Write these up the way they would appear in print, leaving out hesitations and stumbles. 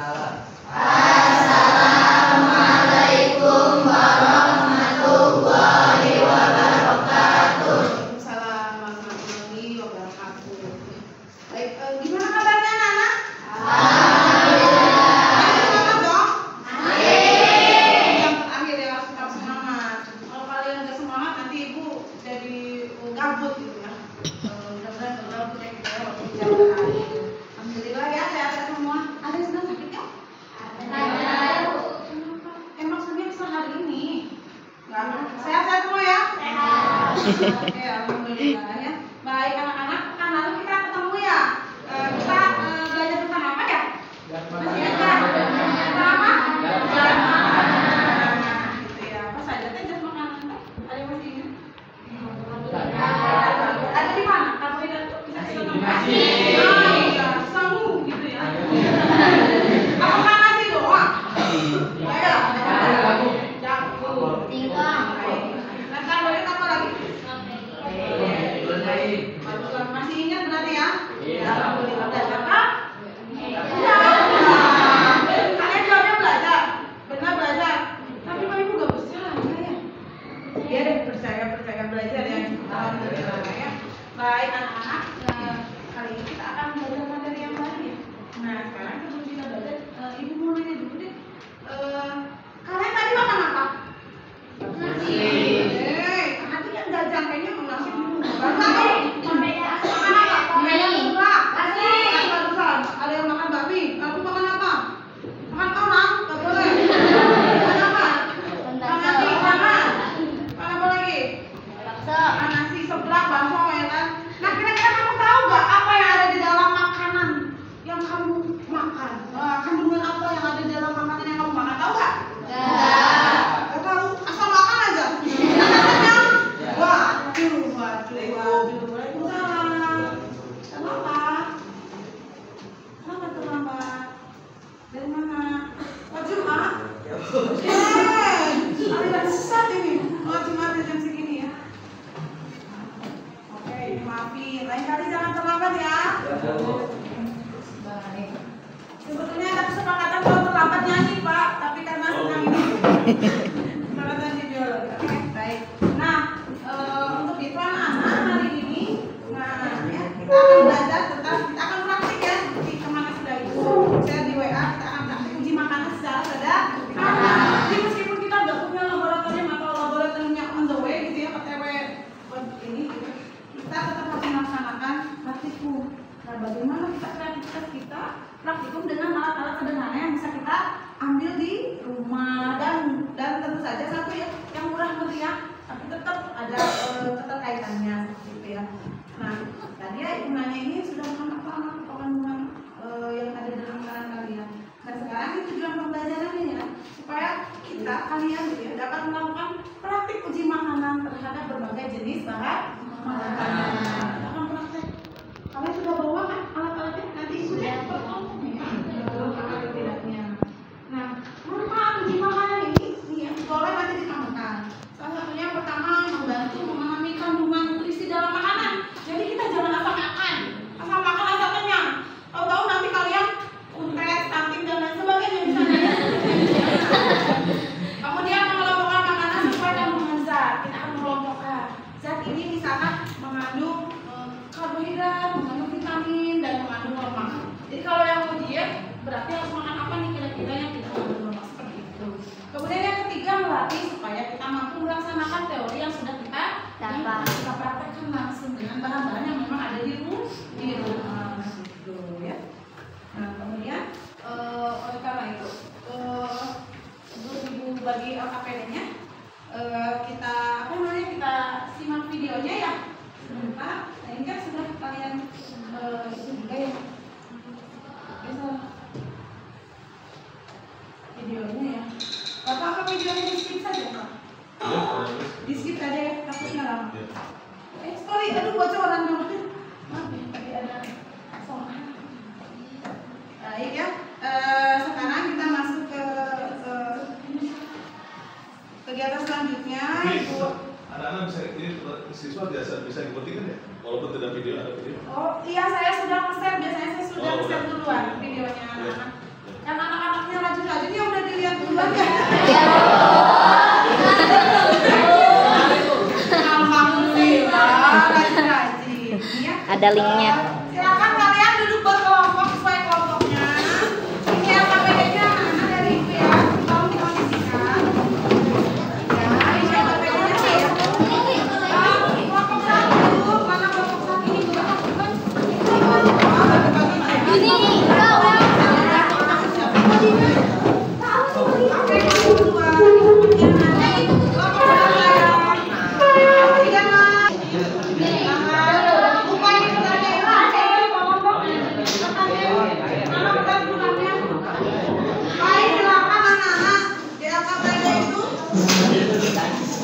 Assalamualaikum warahmatullahi wabarakatuh. Waalaikumsalam warahmatullahi wabarakatuh. Baik, gimana kabarnya anak-anak? Alhamdulillah. Semangat dong? Amin. Yang terakhir ya, harus tetap semangat. Kalau kalian nggak semangat, nanti ibu jadi gabut gitu ya. Mudah-mudahan nggak gabut ya kita ya waktu bicara. Alhamdulillah ya, sehat-sehat semua. Ada yang sedang sakit ya? Ada. Emang semester hari ini? Nggak ada. Sehat-sehat semua ya? Sehat. Oke, alhamdulillah ya. Baik anak-anak, kan lalu kita ketemu ya. Kita belajar tentang apa ya? Masih ingat? Tentang apa? Zat makanan. Gitu ya. Apa saja teh zat makanan? Ada yang masih ingat? Ada di mana? Karbohidrat itu bisa disebut nasi. Semu gitu ya. Apakah nasi doang? Ayo. Jagung. Singkong. Nah, karbohidrat apa lagi? Masih ingat berarti ya? Iya. Alhamdulillah. Belajar apa? Iya. Kalian jawabnya belajar. Benar belajar. Tapi kok ibu gak percaya ya? Iya deh, percaya belajar ya. Alhamdulillah ya. Baik anak-anak, kali ini kita akan belajar materi yang baru ya. Nah sekarang sebelum kita belajar, ibu mau nanya dulu deh. Kalian tadi makan apa? Nasi. Tadi kan jajan kayaknya mau nasi dulu. Makan apa? Mie. Nasi. Barusan ada yang makan bakmi. Aku makan apa? Makan orang? Gak boleh. Makan apa? Makan ikan. Makan apa lagi? Makan nasi, seblak, bakso ya kan? Nah kira-kira kamu tahu gak apa yang ada di dalam makanan yang kamu makan? Kandungan apa yang ada di dalam makanan yang kamu makan? Tahu gak? Gak tahu, asal makan aja. Kenyang? Waduh. Waalaikumsalam. Kenapa? Kenapa terlambat? Dari mana? Oh Jumat? Aliran sesat ini. Oh Jumat jam segini ya. Oke, maafin. Lain kali jangan terlambat ya. Baik. Sebetulnya ada kesepakatan kalau terlambat nyanyi Pak, tapi karena sedang ini kesepakatan di biologi. Oke, baik. Nah, untuk itu anak-anak hari ini, nah ya kita akan belajar tentang, kita akan praktik ya seperti kemana sudah itu. Saya di WA kita akan praktik uji makanan secara sederhana. Jadi meskipun kita nggak punya laboratorium atau laboratoriumnya on the way gitu ya, OTW ini gitu, kita tetap harus melaksanakan praktikum. Nah, bagaimana kita kreativitas kita praktikum dengan alat-alat sederhana yang bisa kita ambil di rumah dan tentu saja satu ya yang murah meriah tapi tetap ada keterkaitannya gitu ya. Nah, tadi ya ibu nanya ini sudah makan apa kandungan yang ada dalam makanan kalian. Dan sekarang itu tujuan pembelajarannya ya supaya kita kalian gitu ya dapat melakukan praktik uji makanan terhadap berbagai jenis bahan makanan. Akan praktek. Kalian sudah bawa kan alat-alatnya? Nanti sudah alat tidaknya. Nah, manfaat uji makanan ini ya, boleh nanti ditambahkan. Salah satunya yang pertama membantu memahami kandungan nutrisi dalam makanan. Jadi kita jangan asal makan, asal kenyang. Tahu-tahu nanti kalian untet, stunting dan lain sebagainya misalnya. Kemudian mengelompokkan makanan sesuai kandungan zat. Kita akan mengelompokkan zat ini misalkan mengandung karbohidrat, mengandung vitamin dan mengandung lemak. Jadi kalau yang mau diet berarti harus makan apa nih kira-kira yang tidak mengandung lemak seperti itu. Kemudian yang ketiga melatih supaya kita mampu melaksanakan teori yang sudah kita praktekkan langsung dengan bahan-bahan yang memang ada di rumah gitu ya. Nah kemudian oleh karena itu ibu bagi LKPD-nya kita kita simak videonya ya sebentar. Sehingga sudah kalian itu juga ya bisa videonya ya. Bapak apa videonya di skip saja Pak? Di skip aja ya, takutnya lama. Sorry, aduh bocoran dong. Maaf ya, tadi ada soal. Baik ya, sekarang kita masuk ke kegiatan selanjutnya. Ibu anak-anak bisa ini siswa biasa bisa ikuti kan ya? Walaupun tidak video ada video. Oh iya, saya sudah nge-share, biasanya saya sudah nge-share duluan videonya anak-anak. Kan anak ada linknya. Silakan kalian duduk berkelompok sesuai kelompoknya. Ini LKPD-nya anak-anak dari Ibu ya. Tolong dikondisikan. Ya, ini LKPD-nya ya. Kelompok 1, mana kelompok 1 ini Bu?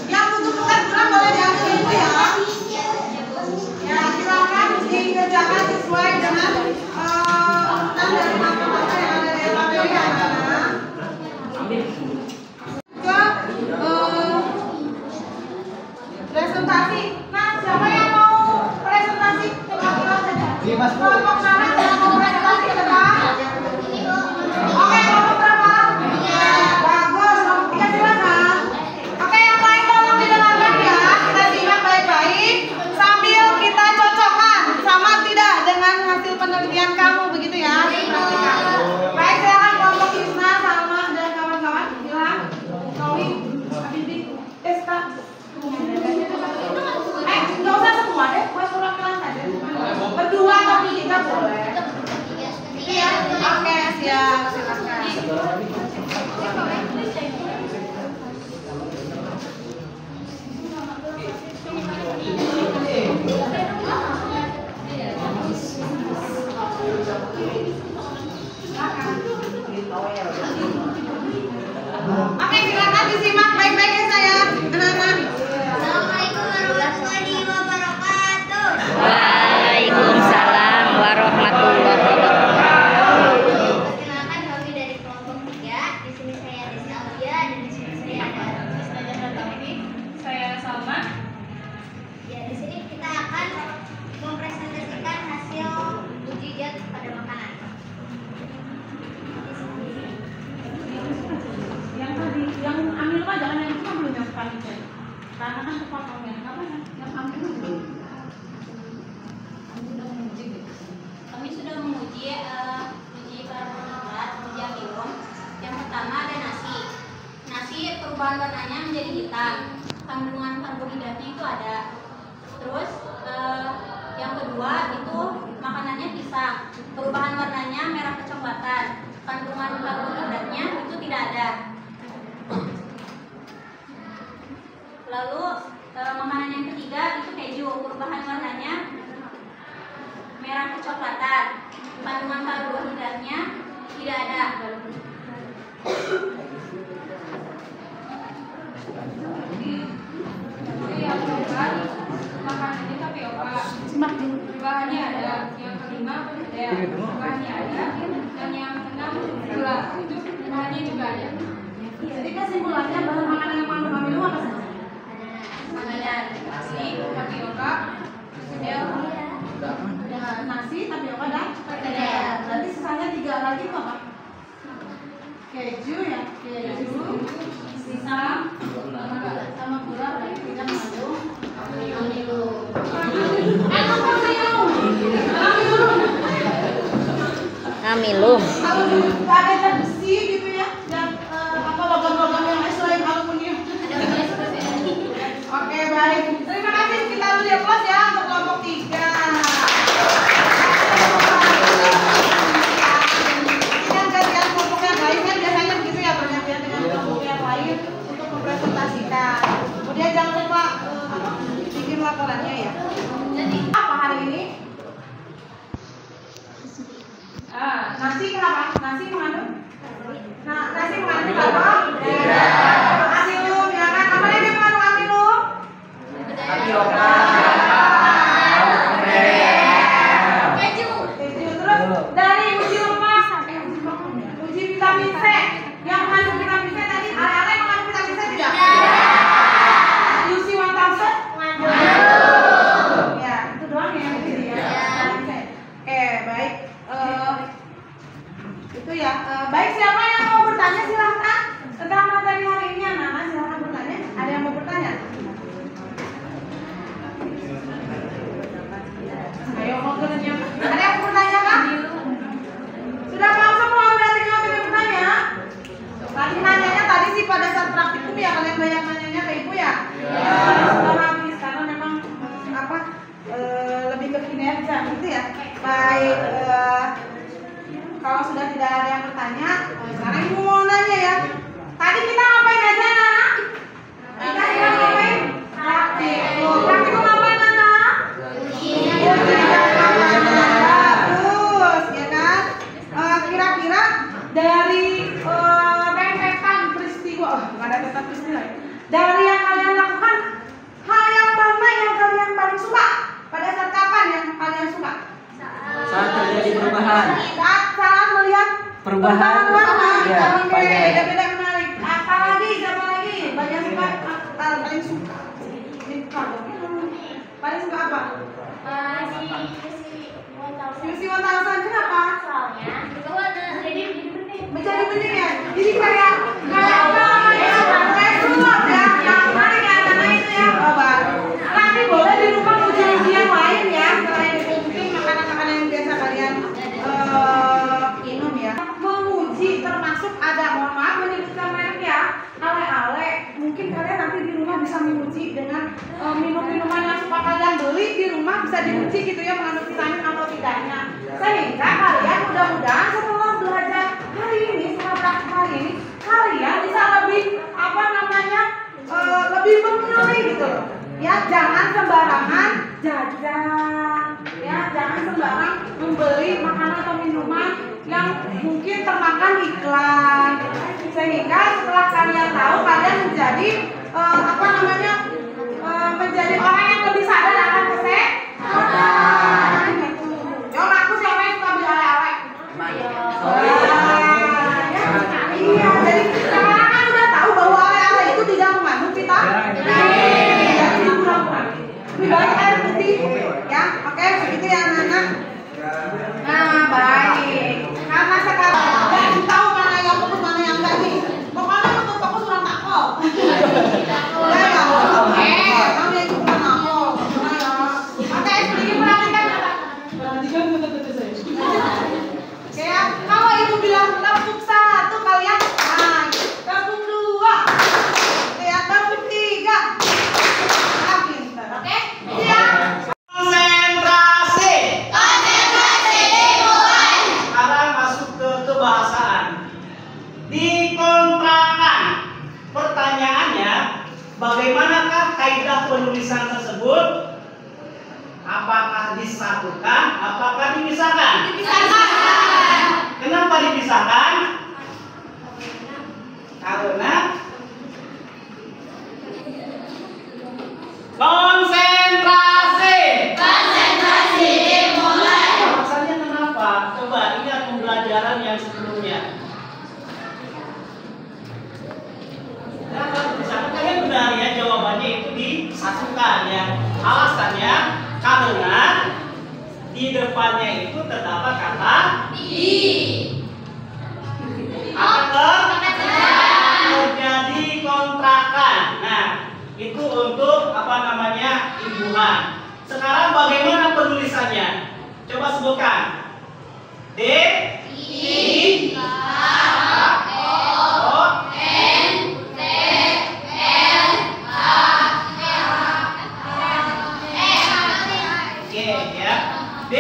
Yang butuh bulan boleh diambil Ibu ya. Ya, silakan dikerjakan sesuai dengan urutan dari mata-mata yang ada di LKPD anak-anak. Ke presentasi. Nah, siapa yang mau presentasi? Coba bilang saja. Kelompok mana yang mau presentasi tentang? Oke, kelompok berapa? Bagus, kelompok 3 silakan. Oke, yang lain tolong didengarkan ya. Kita simak baik-baik sambil kita cocokkan sama tidak dengan hasil penelitian kamu, begitu ya. Perhatikan. Baik, silakan kelompok Isna, Salma dan kawan-kawan. Silakan. Nowi, Habibie, Esta. Nggak usah semua deh, buat perwakilan saja. Berdua atau 3 boleh. Iya, oke, siap, silakan. Oke, silakan disimak baik-baik ya saya. Anak-anak. Assalamualaikum warahmatullahi wabarakatuh. Waalaikumsalam warahmatullahi wabarakatuh. Perkenalkan kami dari kelompok 3. Di sini saya Desi Aulia dan di sini saya ada Miss Nadia Ratami. Saya Salma. Ya, di sini kita akan mempresentasikan hasil uji zat pada makanan. Yang tadi, yang ambil mah jangan yang itu belum yang panitia. Karena kan kepotongnya. Apa ya? Yang ambil belum. Kami sudah menguji uji karbonhidrat, uji amilum. Yang pertama ada nasi. Nasi perubahan warnanya menjadi hitam. Kandungan karbohidratnya itu ada. Terus yang kedua itu makanannya pisang. Perubahan warnanya merah kecoklatan. Kandungan karbohidratnya itu tidak ada. Lalu makanan yang ketiga itu keju. Perubahan warnanya merah kecoklatan. Kandungan karbohidratnya tidak ada. Yang keempat, makanannya tapioka. Bahannya ada. Yang kelima, perkedel. Bahannya ada. Dan yang keenam, gula. Itu bahannya juga ada. Jadi kesimpulannya bahan makanan yang mengandung amilum apa saja? Makanan nasi, tapioka, perkedel. Nasi, tapioka dan perkedel. Berarti sisanya 3 lagi itu apa? Keju ya, keju, pisang, sama gula berarti tidak mengandung amilum. Amilum. Kalau nggak ada zat besi gitu ya, dan apa logam-logam yang selain aluminium. Oke, baik. Terima kasih, kita beri aplaus ya untuk kelompok 3. Yang gantian kelompok yang lain kan biasanya begitu ya, bergantian dengan kelompok yang lain untuk mempresentasikan. Kemudian jangan lupa bikin laporannya ya. Jadi apa hari ini? Nasi kenapa? Nasi mengandung? Nah, nasi mengandung apa? Amilum ya kan? Apa yang mengandung amilum? Tapioka. Keju. Terus dari uji lemas, uji vitamin C. Yang mengandung vitamin C tadi, area-area yang mengandung vitamin C tidak? UC 1000? Ya, itu doang ya yang di sini ya. Vitamin C. Oke, baik. Itu ya. Baik, siapa yang mau bertanya silahkan tentang materi hari ini, anak-anak silahkan bertanya. Ada yang mau bertanya? Ayo, dari rentetan peristiwa, nggak ada rentetan peristiwa. Dari yang kalian lakukan, hal yang mana yang kalian paling suka? Pada saat kapan yang kalian suka? Saat terjadi perubahan. Saat melihat Perubahan. warna. Ya, Oke, beda-beda menarik. Apalagi, siapa lagi? Banyak suka, paling suka. Ini paling suka apa? Misi 1000, kenapa? Soalnya itu ada Menjadi bening ya. Jadi kayak sulap ya. Yang menarik ya, karena itu ya. Nanti boleh di rumah uji yang lain ya. Selain itu mungkin makanan-makanan yang biasa kalian minum ya. Menguji termasuk ada, mohon maaf menyebutkan merek ya. Ale-ale. Mungkin kalian nanti di rumah bisa menguji dengan minum-minuman yang suka kalian beli di rumah, bisa diuji gitu ya, mengandung vitamin atau tidaknya. Sehingga kalian mudah-mudahan setelah belajar hari ini, setelah praktik hari ini, kalian bisa lebih lebih memilih gitu loh. Ya, jangan sembarangan jajan. Ya, jangan sembarang membeli makanan atau minuman yang mungkin termakan iklan. Sehingga setelah kalian tahu, kalian menjadi menjadi orang yang lebih sadar akan kesehatan. Coba aku siapa yang suka beli ale-ale? Iya, jadi sekarang kan udah tahu bahwa ale-ale itu tidak mengandung vitamin. Jadi kurang-kurang. Lebih baik air putih, ya. Oke, begitu ya anak-anak. Nah, baik. Karena sekarang tahu mana yang fokus, mana yang enggak nih. Pokoknya untuk fokus surat takol. Udah ya. Oke, kamu yang kurang takol. Oke, sedikit perhatikan apa? Oke ya, kalau ibu bilang tepuk 1 kalian, tepuk 2. Oke ya, tepuk 3. Pintar, oke? Ya. Konsentrasi dimulai. Sekarang masuk ke kebahasaan. Dikontrakan. Pertanyaannya, bagaimanakah kaidah penulisan tersebut? Apakah disatukan? Apakah dipisahkan? Dipisahkan. Kenapa dipisahkan? Karena konsentrasi dimulai. Alasannya kenapa? Coba ingat pembelajaran yang sebelumnya. Kenapa dipisahkan? Kalian benar ya, jawabannya itu disatukan ya. Alasannya karena di depannya itu terdapat kata terjadi kontrakan. Nah, itu untuk imbuhan. Sekarang bagaimana penulisannya? Coba sebutkan. D I K O N T L A G ya. D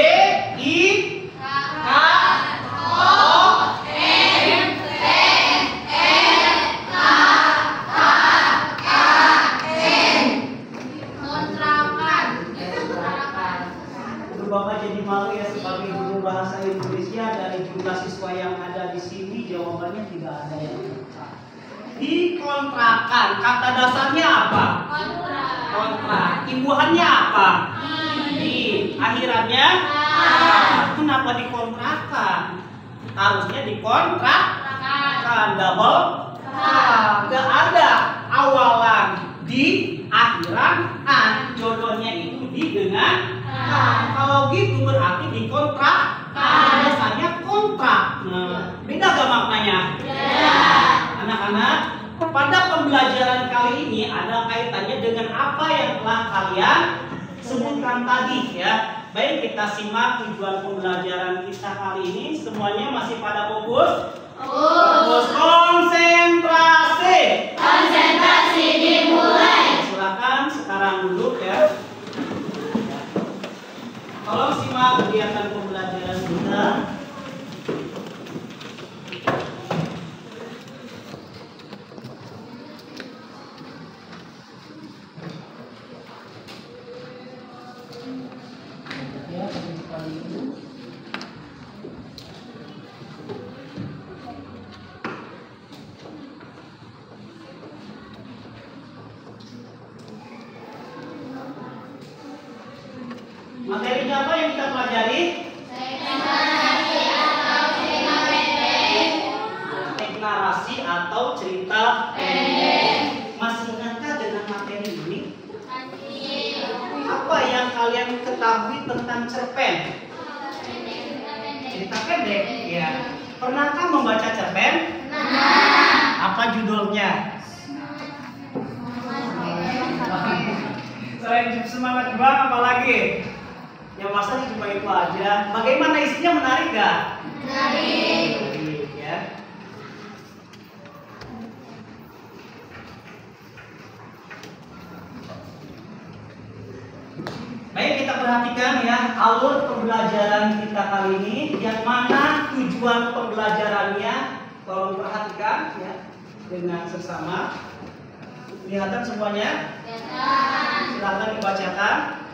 I K O N T L A N. Bapak jadi malu ya sebagai guru bahasa Indonesia, dari jumlah siswa yang ada di sini jawabannya tidak ada yang tepat. Dikontrakan, kata dasarnya apa? Kontrak. Imbuhannya apa? Di. Akhirannya? Kenapa dikontrakan? Harusnya dikontrakkan. Double? Gak ada awalan di, akhiran an. Jodohnya itu di dengan. Kalau gitu berarti dikontrak. Biasanya kontrak. Nah, beda gak maknanya? Anak-anak, pada pembelajaran kali ini ada kaitannya dengan apa yang telah kalian sebutkan tadi ya. Baik, kita simak tujuan pembelajaran kita kali ini. Semuanya masih pada fokus? Fokus. Konsentrasi dimulai. Silakan sekarang duduk ya. Tolong simak kegiatan pembelajaran kita. Materinya apa yang kita pelajari? Teks narasi atau cerita pendek. Masih ingatkah dengan materi ini? Apa yang kalian ketahui tentang cerpen? Cerita pendek, ya. Pernahkah membaca cerpen? Apa judulnya? Selain semangat juang apa lagi? Yang masa cuma itu aja. Bagaimana isinya, menarik gak? Menarik, ya. Baik, kita perhatikan ya alur pembelajaran kita kali ini. Yang mana tujuan pembelajarannya? Tolong perhatikan ya dengan seksama. Kelihatan semuanya? Silakan dibacakan.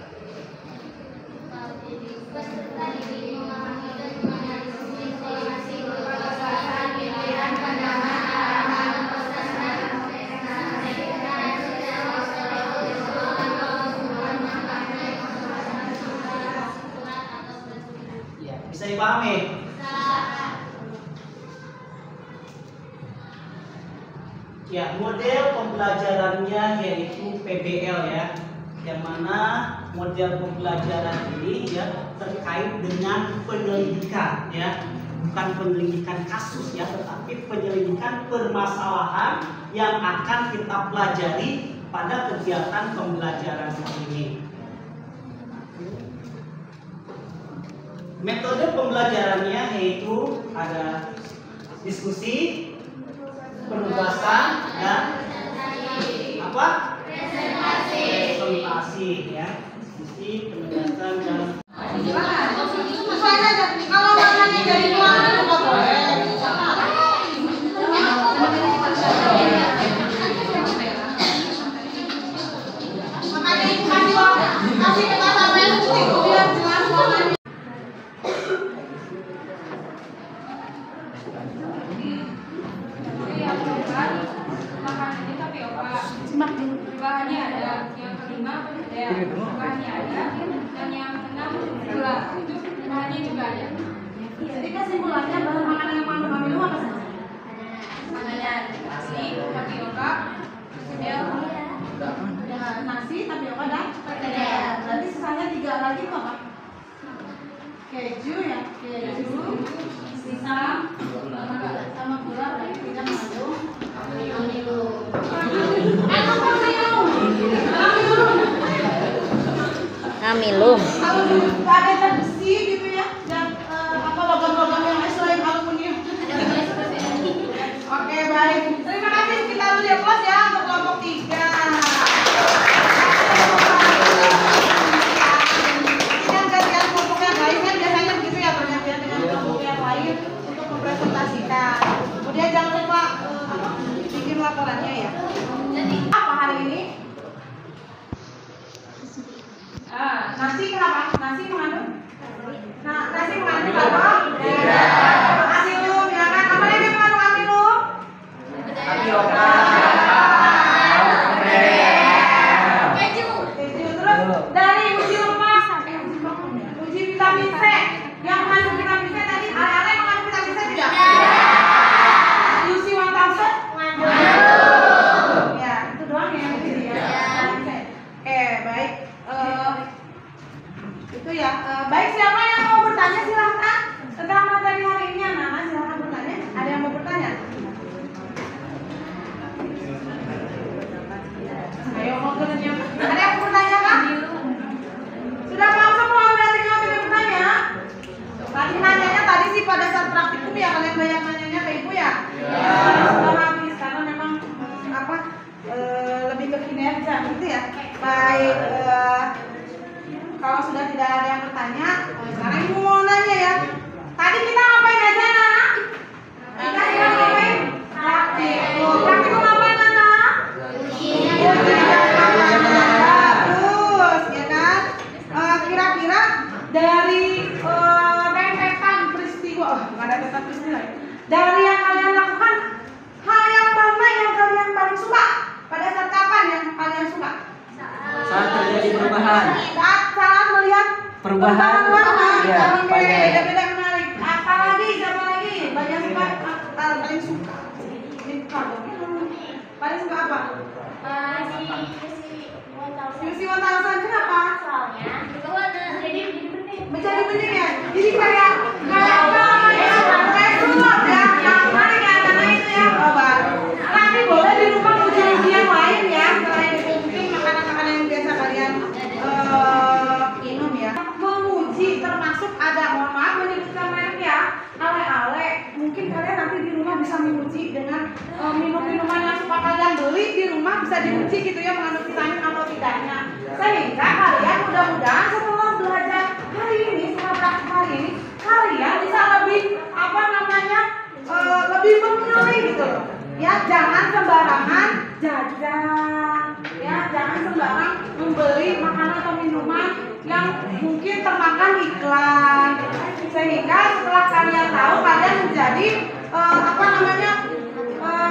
Ya, bisa dipahami? Ya, model pembelajarannya yaitu PBL ya, yang mana model pembelajaran ini ya terkait dengan penyelidikan ya, bukan penyelidikan kasus ya, tetapi penyelidikan permasalahan yang akan kita pelajari pada kegiatan pembelajaran ini. Metode pembelajarannya yaitu ada diskusi, penugasan dan apa? Presentasi ya. Diskusi, penugasan dan Kalau makannya dari luar nggak boleh. Makanya ibu kasih kita sampai biar jelas makannya. Jadi yang keempat, makanannya tapioka. Bahannya ada. Yang kelima perkedel. Bahannya ada. Dan yang keenam gula. Itu bahannya juga ada. Jadi kesimpulannya bahan makanan yang mengandung amino apa saja? Makanan nasi, tapioka, perkedel, Nasi, tapioka dan perkedel. Berarti sisanya 3 lagi itu apa? Keju ya, keju, pisang, sama gula berarti tidak mengandung amino. Amilum. Kalau ada zat besi gitu ya, dan apa logam-logam yang selain aluminium. Oke, baik. Terima kasih, kita lihat kelas ya untuk kelompok 3. Yang gantian kelompok yang lain kan biasanya begitu ya, bergantian dengan kelompok yang lain untuk mempresentasikan. Kemudian jangan lupa bikin laporannya ya. Jadi apa hari ini? Nasi kenapa? Nasi mengandung? Nah, nasi mengandung apa? Amilum ya kan? Apa lagi mengandung amilum? Tapioka. Keju. Terus dari uji lemak, uji vitamin C. Yang mengandung vitamin C tadi, area yang mengandung vitamin C tidak? UC 1000 mengandung. Ya, itu doang ya yang uji ya. Vitamin C. Oke, baik. Itu ya. Baik, siapa yang mau bertanya silahkan tentang materi hari ini, anak-anak silahkan bertanya. Ada yang mau bertanya? Ayo mau bertanya. Ada yang mau bertanya kan? Sudah paham semua? Udah tinggal pilih bertanya. Tadi nanyanya tadi sih pada saat praktikum ya, kalian banyak nanyanya ke ibu ya. Sudah habis karena memang lebih ke kinerja gitu ya. Baik. Kalau sudah tidak ada yang bertanya, sekarang ibu mau nanya ya. Tadi kita ngapain aja, anak? Kita sudah ngapain? Praktikum. Praktikum ngapain, anak? Bagus, ya kan? Kira-kira dari rentetan peristiwa, nggak ada rentetan peristiwa. Dari yang kalian lakukan, hal yang mana yang kalian paling suka? Pada saat kapan yang kalian suka? Saat terjadi perubahan. Saat melihat perubahan. warna. Ya, Oke, banyak. beda-beda menarik. Apa lagi? Siapa lagi? Banyak suka, paling suka. Ini paling suka apa? UC 1000 kenapa? Soalnya itu warna jadi bening. Menjadi bening ya. Jadi kayak sulap ya. Nah, menarik ya karena itu ya. Nanti boleh di rumah uji yang lain ya. Selain itu mungkin makanan-makanan yang biasa kalian minum ya. Menguji termasuk ada, mohon maaf menyebutkan merek ya. Ale-ale. Mungkin kalian nanti di rumah bisa menguji dengan minum-minuman yang suka kalian beli di rumah bisa diuji gitu ya mengandung vitamin atau tidaknya. Sehingga kalian mudah-mudahan setelah belajar hari ini, setelah praktik hari ini, kalian bisa lebih lebih memilih gitu loh. Ya, jangan sembarangan jajan. Ya, jangan sembarang membeli makanan atau minuman yang mungkin termakan iklan. Sehingga setelah kalian tahu, kalian menjadi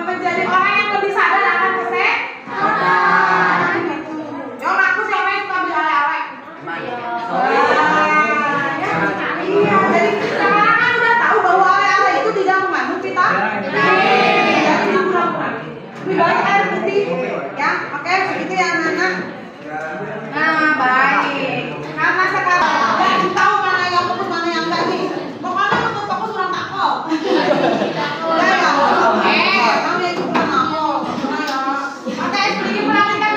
menjadi orang yang lebih sadar akan kesehatan. Jom aku siapa yang suka beli ale-ale? Iya, jadi sekarang kan udah tahu bahwa ale-ale itu tidak mengandung vitamin. Jadi kurang-kurang. Lebih baik air putih, ya. Oke, begitu ya anak-anak. Nah, baik. Karena sekarang dan tahu mana yang fokus mana yang enggak nih. Pokoknya untuk fokus kurang takut. Udah ya. Oke, kamu yang cuma nakal. Nah ya. Oke, sedikit perhatikan.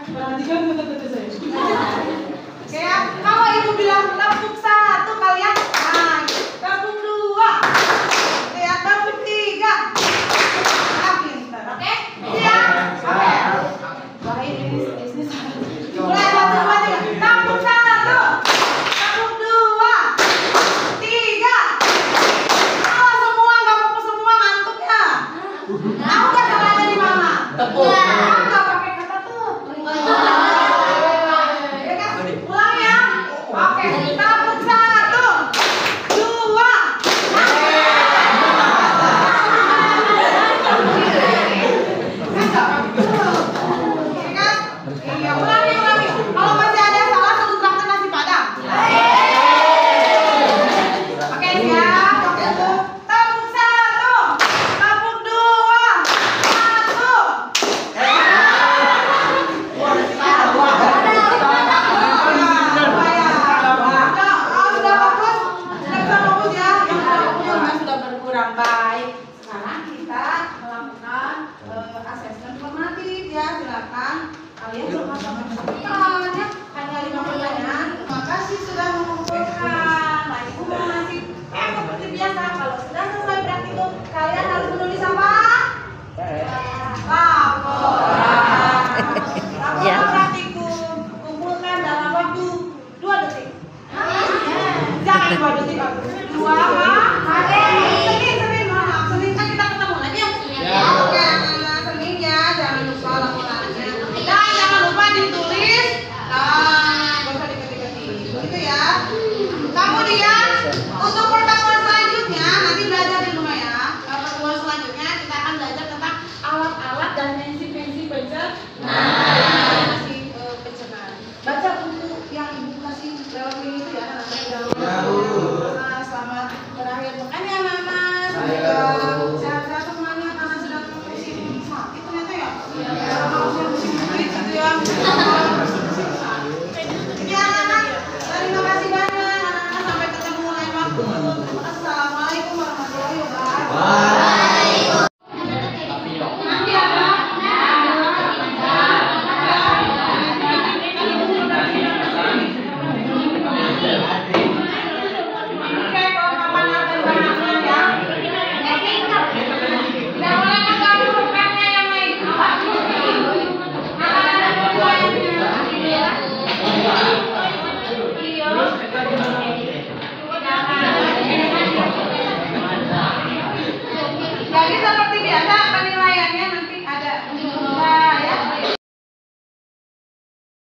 Perhatikan betul-betul saya. Oke ya. Kalau ibu bilang tepuk 1 kalian, nah, tepuk 2. Oke ya, tepuk 3. Nah, pintar. Oke? Siap? Oke. Wah, ini mulai 1, 2, 3. Tepuk 1. Tepuk 2. 3. Kalau semua nggak fokus semua ngantuk ya. Tahu nggak caranya di mana? Tepuk. Nggak pakai kata tuh. Ya kan? Ulang ya. Oke. Tepuk 1, 2. Iya, ulangi. Kalau masih ada yang salah, satu traktir nasi padang. Oke, siap. Oke, tuh. Tepuk 1, tepuk 2, 1. Sudah fokus? Sudah bisa fokus ya? Yang sudah berkurang baik. Sekarang kita melakukan asesmen formatif ya. Silakan kalian coba ya. Hanya 5 pertanyaan. Terima kasih sudah mengumpulkan. Nah, ibu mau ngasih seperti biasa. Kalau sudah selesai praktikum, kalian harus menulis apa? Laporan. Laporan praktikum kumpulkan dalam waktu 2 detik. Jangan 2 detik. 2 Senin, maaf. Senin kan kita ketemu lagi ya. Oke, anak-anak Senin ya. Jangan lupa laporannya. Dan jangan lupa ditulis. Gak usah diganti-ganti. Begitu ya. Kemudian untuk pertemuan selanjutnya nanti belajar di rumah ya. Pertemuan selanjutnya kita akan belajar tentang alat-alat dan pensi-pensi pencernaan.